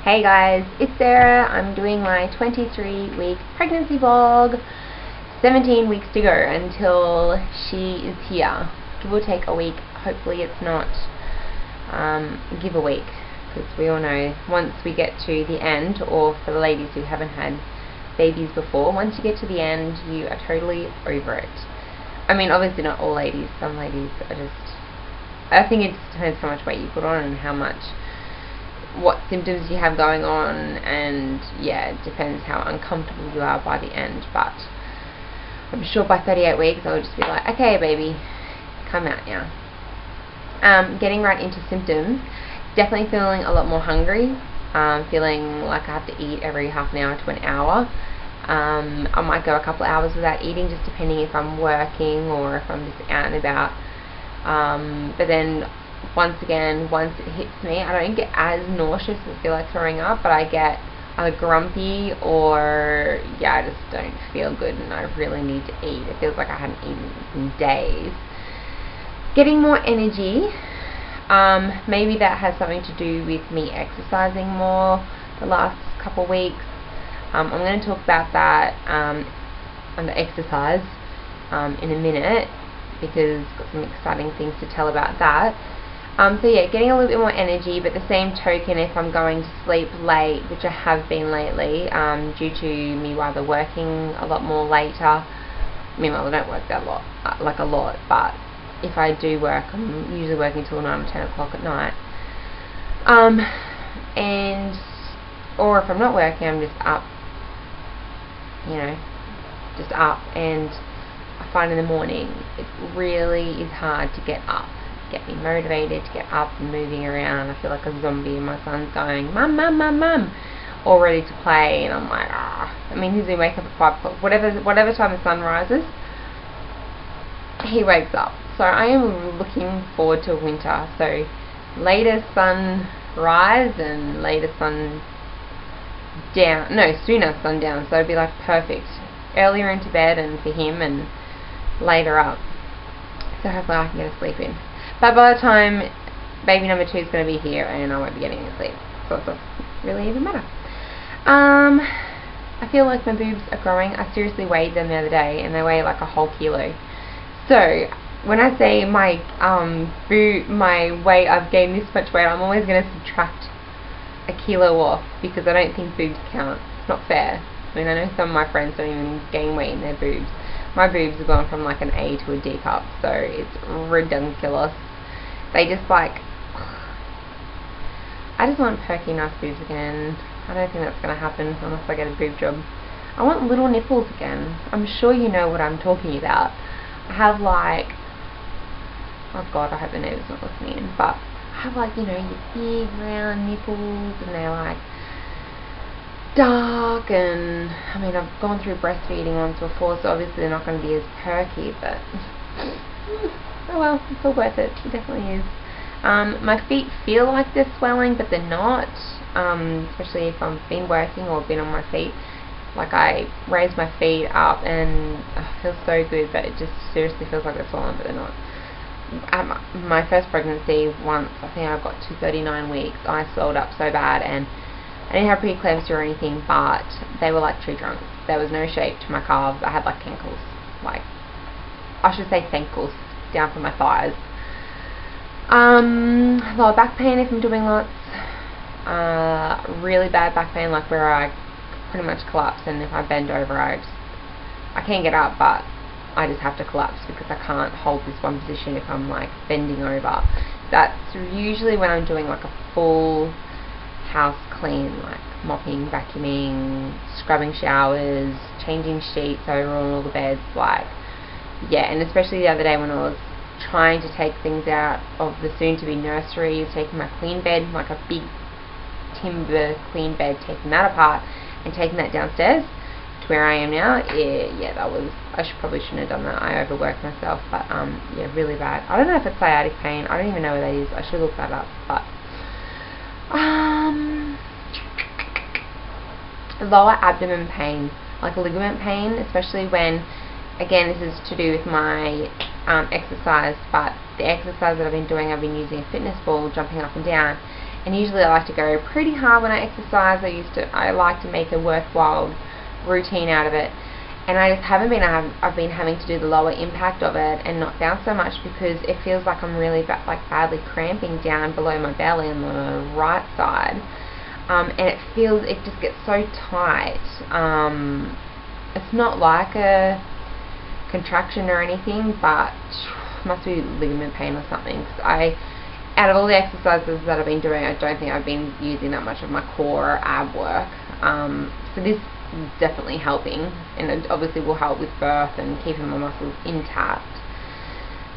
Hey guys, it's Sarah. I'm doing my 23-week pregnancy vlog. 17 weeks to go until she is here. Give or take a week. Hopefully it's not give a week, because we all know once we get to the end, or for the ladies who haven't had babies before, once you get to the end you are totally over it. I mean, obviously not all ladies. Some ladies are just, I think it just depends how much weight you put on and what symptoms you have going on, and yeah, it depends how uncomfortable you are by the end. But I'm sure by 38 weeks I'll just be like, okay baby, come out now. Getting right into symptoms, definitely feeling a lot more hungry, feeling like I have to eat every half an hour to an hour. I might go a couple hours without eating, just depending if I'm working or if I'm just out and about. But then once it hits me, I don't get as nauseous and feel like throwing up, but I get either grumpy or I just don't feel good and I really need to eat. It feels like I hadn't eaten in days. Getting more energy, maybe that has something to do with me exercising more the last couple weeks. I'm going to talk about that under exercise in a minute, because I've got some exciting things to tell about that. So yeah, getting a little bit more energy, but the same token, if I'm going to sleep late, which I have been lately, due to me either working a lot more later. Meanwhile, I don't work that lot, but if I do work, I'm usually working till 9 or 10 o'clock at night. Or if I'm not working, I'm just up, and I find in the morning it really is hard to get up. Get me motivated to get up and moving around. I feel like a zombie, and my son's going, mum, mum, mum, mum, all ready to play, and I'm like, I mean, he's going to wake up at 5 o'clock, whatever time the sun rises, he wakes up. So I am looking forward to winter. So later sunrise and sooner sundown. So it'd be like perfect. Earlier into bed and for him, and later up. So hopefully I can get a sleep in. But by the time baby number 2 is going to be here, and I won't be getting any sleep, so it doesn't really even matter. I feel like my boobs are growing. I seriously weighed them the other day, and they weigh like a whole kilo. So when I say my weight, I've gained this much weight, I'm always going to subtract a kilo off, because I don't think boobs count. It's not fair. I mean, I know some of my friends don't even gain weight in their boobs. My boobs have gone from like an A to a D cup, so it's ridiculous. They just I just want perky, nice boobs again. I don't think that's going to happen unless I get a boob job. I want little nipples again. I'm sure you know what I'm talking about. I have oh god, I hope the neighbour's not listening, but I have your big round nipples, and they're dark, and I mean, I've gone through breastfeeding once before, so obviously they're not going to be as perky, but oh well, it's all worth it. It definitely is. My feet feel like they're swelling, but they're not, especially if I've been working or been on my feet. Like, I raise my feet up and it feels so good, but it just seriously feels like they're swollen, but they're not. At my first pregnancy, once, I think I got to 39 weeks, I swelled up so bad, and I didn't have preeclampsia or anything, but they were like tree trunks. There was no shape to my calves. I had like cankles, I should say thankles, down from my thighs. Lower back pain if I'm doing lots. Really bad back pain, like where I pretty much collapse, and if I bend over, I can't get up, but I just have to collapse because I can't hold this one position if I'm bending over. That's usually when I'm doing a full house clean, mopping, vacuuming, scrubbing showers, changing sheets over on all the beds, and especially the other day when I was trying to take things out of the soon-to-be nursery, taking my queen bed, a big timber queen bed, taking that apart and taking that downstairs to where I am now. That was, probably shouldn't have done that. I overworked myself, but really bad. I don't know if it's sciatic pain. I don't even know what that is. I should look that up, but lower abdomen pain, ligament pain, especially when, again, this is to do with my exercise, but the exercise that I've been doing, I've been using a fitness ball, jumping up and down, and usually I like to go pretty hard when I exercise. I like to make a worthwhile routine out of it, and I just haven't been. I've been having to do the lower impact of it and not down so much because it feels like I'm really badly cramping down below my belly on the right side, and it just gets so tight. It's not like a contraction or anything, but must be ligament pain or something. Out of all the exercises that I've been doing, I don't think I've been using that much of my core or ab work. So this is definitely helping, and it obviously will help with birth and keeping my muscles intact.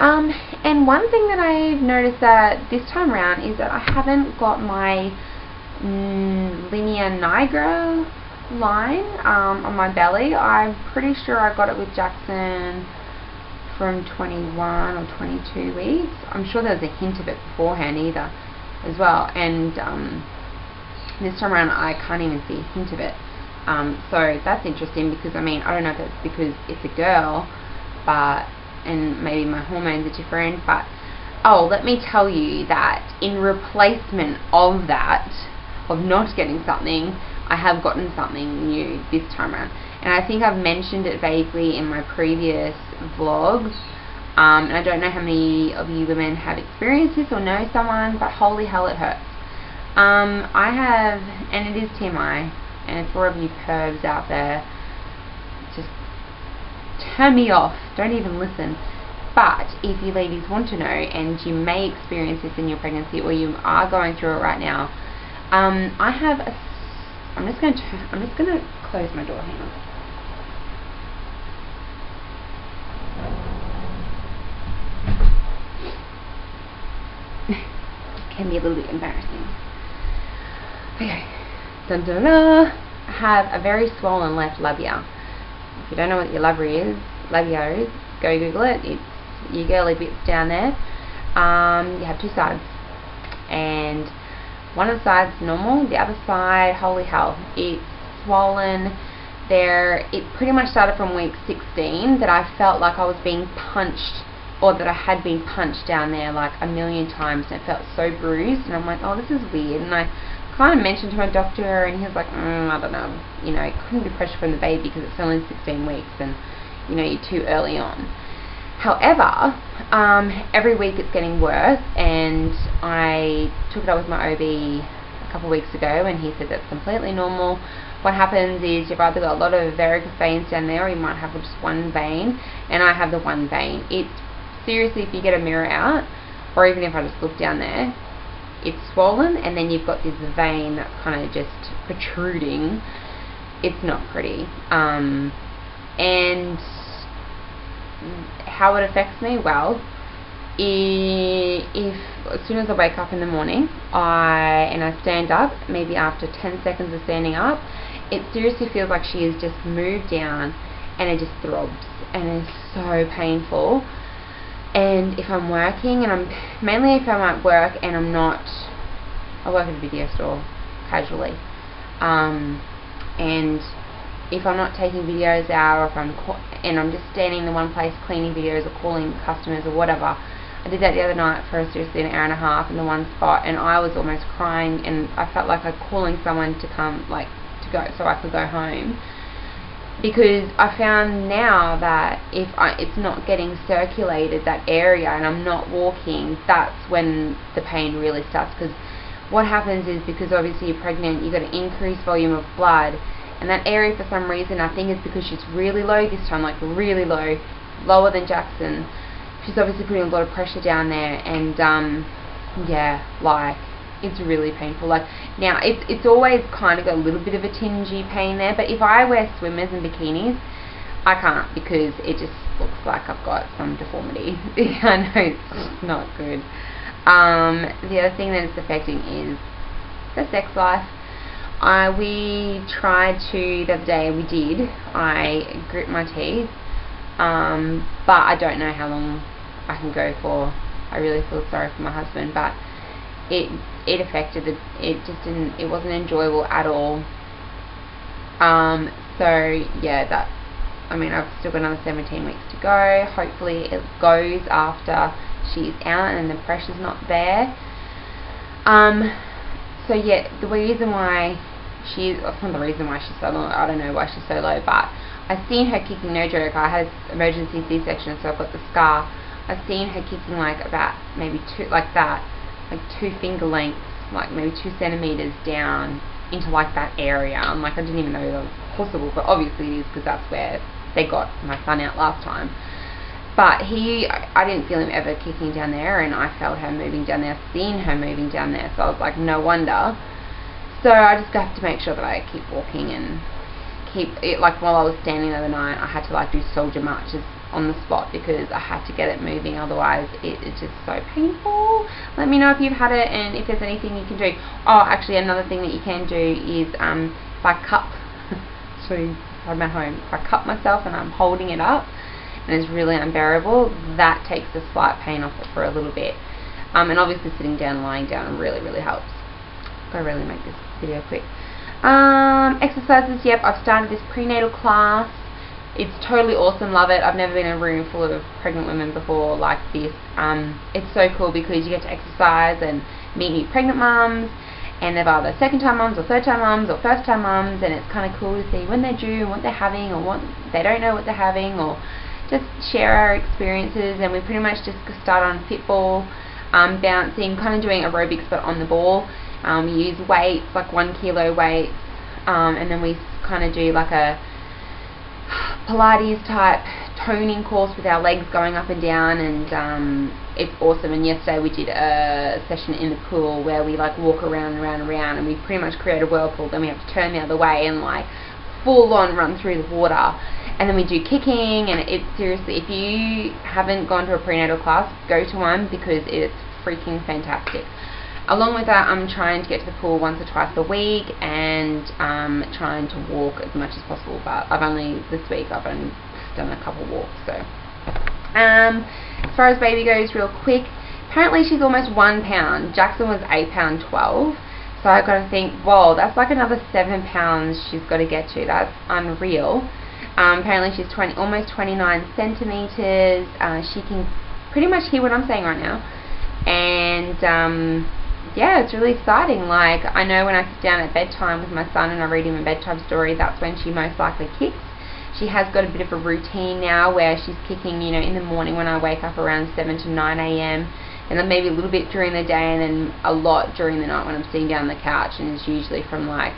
And one thing that I've noticed that this time around is that I haven't got my linea nigra line on my belly. I'm pretty sure I got it with Jackson from 21 or 22 weeks. I'm sure there was a hint of it beforehand either as well, and this time around I can't even see a hint of it. So that's interesting because I don't know if it's because it's a girl, and maybe my hormones are different, but let me tell you that in replacement of that, of not getting something, I have gotten something new this time around, and I think I've mentioned it vaguely in my previous vlogs, and I don't know how many of you women have experienced this or know someone, but holy hell it hurts. I have, and it is TMI, and it's for all of you pervs out there, just turn me off, don't even listen. But if you ladies want to know, and you may experience this in your pregnancy or you are going through it right now, I have a, I'm just going to close my door, hang on. It can be a little bit embarrassing. Okay. Dun, dun, dun. I have a very swollen left labia. If you don't know what your labia is, go Google it. It's your girly bits down there. You have two sides, and one of the sides normal, the other side, holy hell, it's swollen. It pretty much started from week 16 that I felt like I was being punched, or that I had been punched down there like a million times, and it felt so bruised, and I'm like, oh, this is weird. And I kind of mentioned to my doctor, and he was like, I don't know, it couldn't be pressure from the baby because it's only 16 weeks and you're too early on. However, every week it's getting worse, and I took it up with my OB a couple of weeks ago, and he said that's completely normal. What happens is you've either got a lot of varicose veins down there, or you might have just one vein, and I have the one vein. It's seriously, if you get a mirror out, or even if I just look down there, it's swollen, and then you've got this vein that's kind of just protruding. It's not pretty. And how it affects me, well, if as soon as I wake up in the morning, I stand up, maybe after 10 seconds of standing up, it seriously feels like she has just moved down, and it just throbs, and it's so painful. And if I'm working, and mainly if I'm at work and I work at a video store casually, and if I'm not taking videos out, or if I'm just standing in one place cleaning videos or calling customers or whatever. I did that the other night for seriously an hour and a half in the one spot, and I was almost crying, and I felt like I was calling someone to come, to go, so I could go home. Because I found now that if it's not getting circulated, that area, and I'm not walking, that's when the pain really starts. Because what happens is, because obviously you're pregnant, you've got an increased volume of blood, and that area, for some reason, I think it's because she's really low this time, like really low, lower than Jackson. She's obviously putting a lot of pressure down there, and yeah, it's really painful. Now it's always kind of got a little bit of a tingy pain there, but if I wear swimmers and bikinis, I can't, because it just looks like I've got some deformity. I know it's not good. The other thing that it's affecting is the sex life. We tried to, the other day I grit my teeth, but I don't know how long I can go for. I really feel sorry for my husband, but it affected it wasn't enjoyable at all. So yeah, I've still got another 17 weeks to go. Hopefully it goes after she's out and the pressure's not there. So yeah, the reason why it's not the reason why she's so low, I don't know why she's so low, but I've seen her kicking, no joke, I had an emergency C-section, so I've got the scar. I've seen her kicking like about maybe like 2 finger lengths, like maybe 2 centimeters down into like that area. I'm like, I didn't even know that was possible, but obviously it is, because that's where they got my son out last time. But I didn't feel him ever kicking down there, and I felt her moving down there, seen her moving down there, so I was like, no wonder. So I just have to make sure that I keep walking and keep it, like while I was standing the other night, I had to like do soldier marches on the spot because I had to get it moving, otherwise it's just so painful. Let me know if you've had it and if there's anything you can do. Oh, actually another thing that you can do is if I cup, so I'm at home, if I cup myself and I'm holding it up and it's really unbearable, that takes the slight pain off it for a little bit. And obviously sitting down, lying down really helps. Gotta really make this video quick. Exercises, yep, I've started this prenatal class. It's totally awesome, love it. I've never been in a room full of pregnant women before like this. It's so cool because you get to exercise and meet new pregnant mums, and they're either second time mums or third time mums or first time mums, and it's kind of cool to see when they're due and what they're having, or what they don't know what they're having, or just share our experiences. And we pretty much just start on football, bouncing, kind of doing aerobics but on the ball. We use weights, like 1 kilo weights, and then we kind of do like a Pilates type toning course with our legs going up and down, and it's awesome. And yesterday we did a session in the pool where we like walk around and we pretty much create a whirlpool, then we have to turn the other way and like full on run through the water. And then we do kicking, and it's seriously, if you haven't gone to a prenatal class, go to one because it's freaking fantastic. Along with that, I'm trying to get to the pool once or twice a week, and trying to walk as much as possible. But this week I've only done a couple walks. So, as far as baby goes, real quick, apparently she's almost 1 pound. Jackson was 8 pound 12. So I got to think, whoa, that's like another 7 pounds she's got to get to. That's unreal. Apparently she's almost 29 centimeters. She can pretty much hear what I'm saying right now, and yeah, it's really exciting. Like, I know when I sit down at bedtime with my son and I read him a bedtime story, that's when she most likely kicks. She has got a bit of a routine now where she's kicking, you know, in the morning when I wake up around 7 to 9 a.m. and then maybe a little bit during the day, and then a lot during the night when I'm sitting down on the couch, and it's usually from like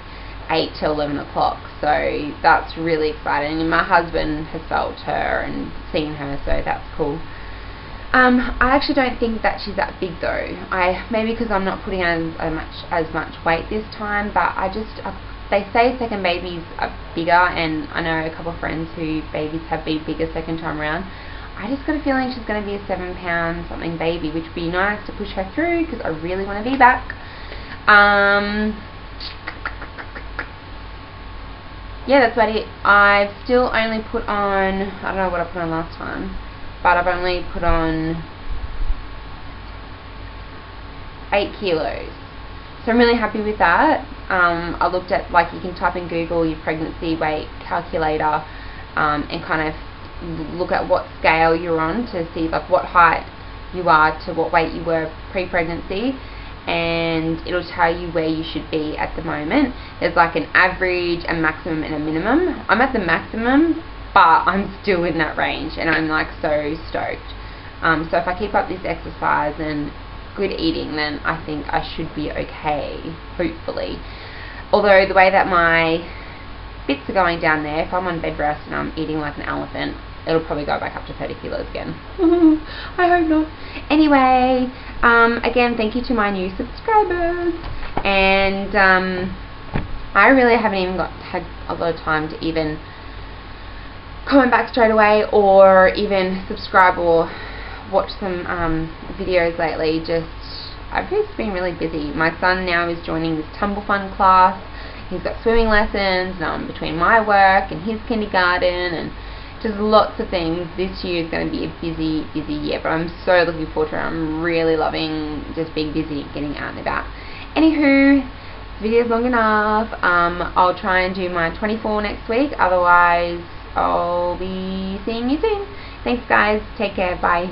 8 till 11 o'clock. So that's really exciting, and my husband has felt her and seen her, so that's cool. I actually don't think that she's that big though. Maybe because I'm not putting on as much weight this time, but they say second babies are bigger, and I know a couple of friends who babies have been bigger second time around. I just got a feeling she's going to be a 7 pound something baby, which would be nice to push her through because I really want to be back. Yeah, that's about it. I've still only put on, I don't know what I put on last time, but I've only put on 8 kilos. So I'm really happy with that. I looked at, like, you can type in Google your pregnancy weight calculator, and kind of look at what scale you're on to see like what height you are to what weight you were pre-pregnancy, and it'll tell you where you should be at the moment. There's like an average, a maximum, and a minimum. I'm at the maximum, but I'm still in that range, and I'm like so stoked. So if I keep up this exercise and good eating, then I think I should be okay, hopefully. Although the way that my bits are going down there, if I'm on bed rest and I'm eating like an elephant, it'll probably go back up to 30 kilos again. I hope not. Anyway, again, thank you to my new subscribers, and I really haven't even had a lot of time to even comment back straight away or even subscribe or watch some videos lately. I've just been really busy. My son now is joining this tumble fun class. He's got swimming lessons between my work and his kindergarten, and just lots of things. This year is going to be a busy year, but I'm so looking forward to it. I'm really loving just being busy, getting out and about. Anywho, this video's long enough. I'll try and do my 24 next week. Otherwise, I'll be seeing you soon. Thanks guys. Take care. Bye.